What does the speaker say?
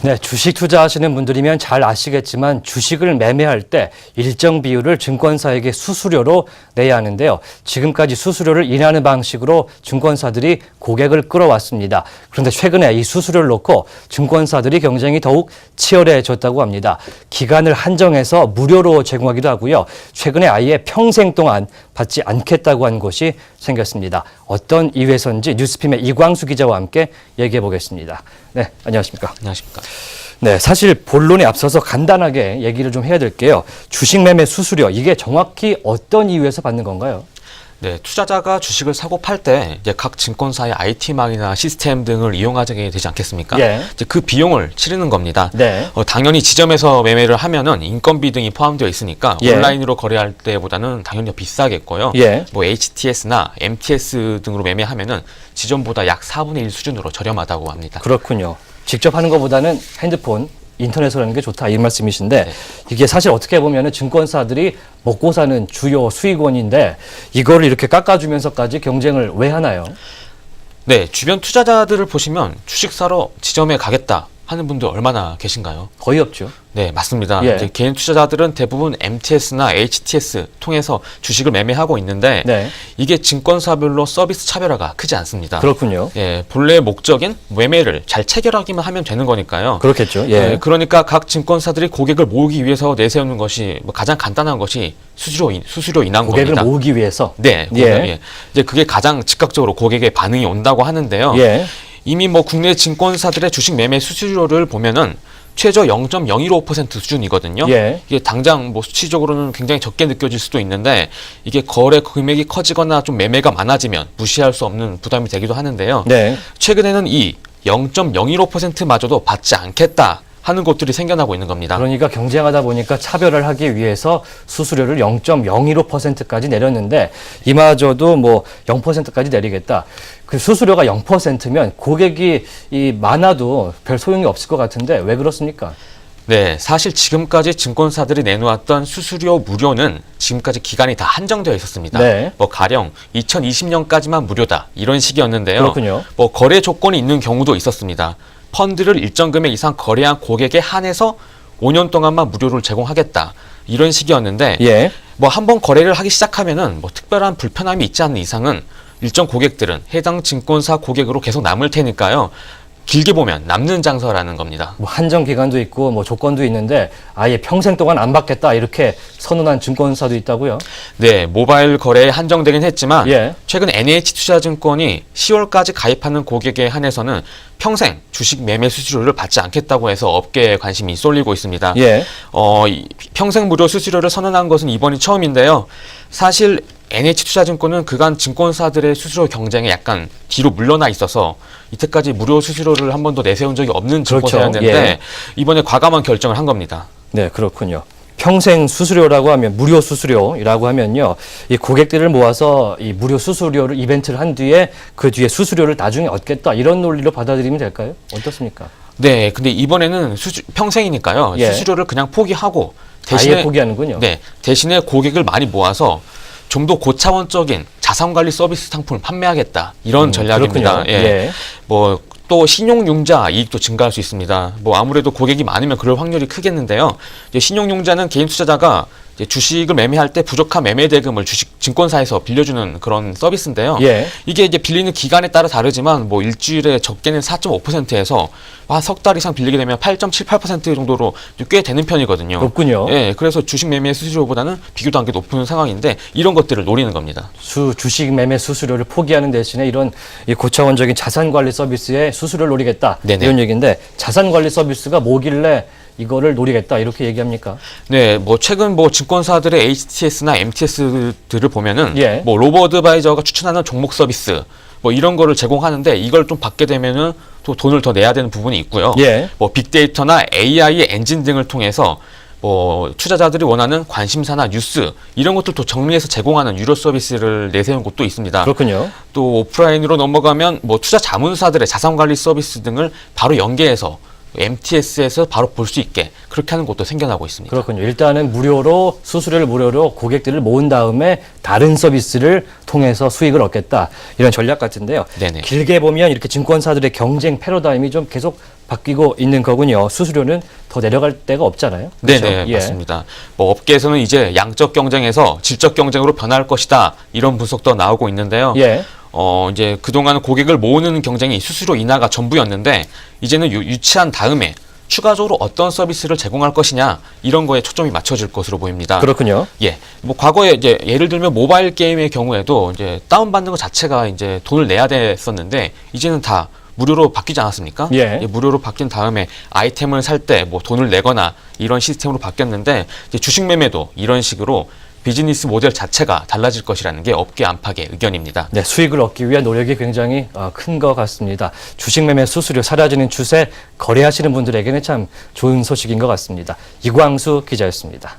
네, 주식 투자하시는 분들이면 잘 아시겠지만 주식을 매매할 때 일정 비율을 증권사에게 수수료로 내야 하는데요. 지금까지 수수료를 인하하는 방식으로 증권사들이 고객을 끌어왔습니다. 그런데 최근에 이 수수료를 놓고 증권사들이 경쟁이 더욱 치열해졌다고 합니다. 기간을 한정해서 무료로 제공하기도 하고요. 최근에 아예 평생 동안 받지 않겠다고 한 곳이 생겼습니다. 어떤 이유에서인지 뉴스핌의 이광수 기자와 함께 얘기해 보겠습니다. 네, 안녕하십니까? 안녕하십니까? 네, 사실 본론에 앞서서 간단하게 얘기를 좀 해야 될게요. 주식 매매 수수료, 이게 정확히 어떤 이유에서 받는 건가요? 네, 투자자가 주식을 사고 팔 때 이제 각 증권사의 IT망이나 시스템 등을 이용하게 되지 않겠습니까? 예. 이제 그 비용을 치르는 겁니다. 네. 당연히 지점에서 매매를 하면은 인건비 등이 포함되어 있으니까 예. 온라인으로 거래할 때보다는 당연히 비싸겠고요. 예. 뭐 HTS나 MTS 등으로 매매하면은 지점보다 약 4분의 1 수준으로 저렴하다고 합니다. 그렇군요. 직접 하는 것보다는 핸드폰, 인터넷으로 하는 게 좋다 이 말씀이신데 네. 이게 사실 어떻게 보면 증권사들이 먹고 사는 주요 수익원인데 이거를 이렇게 깎아주면서까지 경쟁을 왜 하나요? 네, 주변 투자자들을 보시면 주식 사러 지점에 가겠다 하는 분들 얼마나 계신가요? 거의 없죠. 네, 맞습니다. 예. 이제 개인 투자자들은 대부분 MTS나 HTS 통해서 주식을 매매하고 있는데 네. 이게 증권사별로 서비스 차별화가 크지 않습니다. 그렇군요. 예, 본래 목적인 매매를 잘 체결하기만 하면 되는 거니까요. 그렇겠죠. 예. 그러니까 각 증권사들이 고객을 모으기 위해서 내세우는 것이 뭐 가장 간단한 것이 수수료 인하인 고객을 겁니다. 모으기 위해서. 네, 예. 예. 이제 그게 가장 즉각적으로 고객의 반응이 온다고 하는데요. 예. 이미 뭐 국내 증권사들의 주식 매매 수수료를 보면은 최저 0.015% 수준이거든요. 예. 이게 당장 뭐 수치적으로는 굉장히 적게 느껴질 수도 있는데 이게 거래 금액이 커지거나 좀 매매가 많아지면 무시할 수 없는 부담이 되기도 하는데요. 네. 최근에는 이 0.015%마저도 받지 않겠다 하는 곳들이 생겨나고 있는 겁니다. 그러니까 경쟁하다 보니까 차별을 하기 위해서 수수료를 0.015%까지 내렸는데 이마저도 뭐 0%까지 내리겠다. 그 수수료가 0%면 고객이 많아도 별 소용이 없을 것 같은데 왜 그렇습니까? 네, 사실 지금까지 증권사들이 내놓았던 수수료 무료는 지금까지 기간이 다 한정되어 있었습니다. 네. 뭐 가령 2020년까지만 무료다 이런 식이었는데요. 그렇군요. 뭐 거래 조건이 있는 경우도 있었습니다. 펀드를 일정 금액 이상 거래한 고객에 한해서 5년 동안만 무료를 제공하겠다 이런 식이었는데 예. 뭐 한번 거래를 하기 시작하면은 뭐 특별한 불편함이 있지 않는 이상은 일정 고객들은 해당 증권사 고객으로 계속 남을 테니까요. 길게 보면 남는 장사라는 겁니다. 뭐 한정 기간도 있고 뭐 조건도 있는데 아예 평생 동안 안 받겠다 이렇게 선언한 증권사도 있다고요? 네, 모바일 거래에 한정되긴 했지만 예. 최근 NH투자증권이 10월까지 가입하는 고객에 한해서는 평생 주식 매매 수수료를 받지 않겠다고 해서 업계에 관심이 쏠리고 있습니다. 예. 이 평생 무료 수수료를 선언한 것은 이번이 처음인데요. 사실 NH투자증권은 그간 증권사들의 수수료 경쟁에 약간 뒤로 물러나 있어서 이때까지 무료 수수료를 한 번도 내세운 적이 없는 그렇죠. 증권사였는데 예. 이번에 과감한 결정을 한 겁니다. 네, 그렇군요. 평생 수수료라고 하면 무료 수수료라고 하면요. 이 고객들을 모아서 이 무료 수수료를 이벤트를 한 뒤에 그 뒤에 수수료를 나중에 얻겠다 이런 논리로 받아들이면 될까요? 어떻습니까? 네, 근데 이번에는 평생이니까요. 예. 수수료를 그냥 포기하고 아예 포기하는군요. 네, 대신에 고객을 많이 모아서 좀 더 고차원적인 자산관리 서비스 상품을 판매하겠다 이런 전략입니다. 그렇군요. 예. 뭐 또 신용융자 이익도 증가할 수 있습니다. 뭐 아무래도 고객이 많으면 그럴 확률이 크겠는데요. 이제 신용융자는 개인 투자자가 이제 주식을 매매할 때 부족한 매매 대금을 주식 증권사에서 빌려주는 그런 서비스인데요. 예. 이게 이제 빌리는 기간에 따라 다르지만 뭐 일주일에 적게는 4.5%에서 한 석 달 이상 빌리게 되면 8.78% 정도로 꽤 되는 편이거든요. 높군요. 예, 그래서 주식 매매 수수료보다는 비교도 안 게 높은 상황인데 이런 것들을 노리는 겁니다. 주식 매매 수수료를 포기하는 대신에 이런 이 고차원적인 자산 관리 서비스에 수수료를 노리겠다. 네네. 이런 얘기인데 자산 관리 서비스가 뭐길래 이거를 노리겠다 이렇게 얘기합니까? 네, 뭐 최근 뭐 증권사들의 HTS나 MTS들을 보면은 예. 뭐 로버어드바이저가 추천하는 종목 서비스 뭐 이런 거를 제공하는데 이걸 좀 받게 되면은 또 돈을 더 내야 되는 부분이 있고요. 예. 뭐 빅데이터나 AI의 엔진 등을 통해서 뭐 투자자들이 원하는 관심사나 뉴스 이런 것들도 정리해서 제공하는 유료 서비스를 내세운 곳도 있습니다. 그렇군요. 또 오프라인으로 넘어가면 뭐 투자 자문사들의 자산 관리 서비스 등을 바로 연계해서 MTS에서 바로 볼 수 있게 그렇게 하는 곳도 생겨나고 있습니다. 그렇군요. 일단은 무료로 수수료를 무료로 고객들을 모은 다음에 다른 서비스를 통해서 수익을 얻겠다. 이런 전략 같은데요. 네네. 길게 보면 이렇게 증권사들의 경쟁 패러다임이 좀 계속 바뀌고 있는 거군요. 수수료는 더 내려갈 데가 없잖아요. 그렇죠? 네네, 예. 맞습니다. 뭐 업계에서는 이제 양적 경쟁에서 질적 경쟁으로 변할 것이다. 이런 분석도 나오고 있는데요. 예. 이제 그동안은 고객을 모으는 경쟁이 수수료 인하가 전부였는데 이제는 유치한 다음에 추가적으로 어떤 서비스를 제공할 것이냐 이런 거에 초점이 맞춰질 것으로 보입니다. 그렇군요. 예, 뭐 과거에 이제 예를 들면 모바일 게임의 경우에도 이제 다운받는 것 자체가 이제 돈을 내야 됐었는데 이제는 다 무료로 바뀌지 않았습니까? 예. 무료로 바뀐 다음에 아이템을 살 때 뭐 돈을 내거나 이런 시스템으로 바뀌었는데 이제 주식 매매도 이런 식으로 비즈니스 모델 자체가 달라질 것이라는 게 업계 안팎의 의견입니다. 네, 수익을 얻기 위한 노력이 굉장히 큰 것 같습니다. 주식 매매 수수료 사라지는 추세, 거래하시는 분들에게는 참 좋은 소식인 것 같습니다. 이광수 기자였습니다.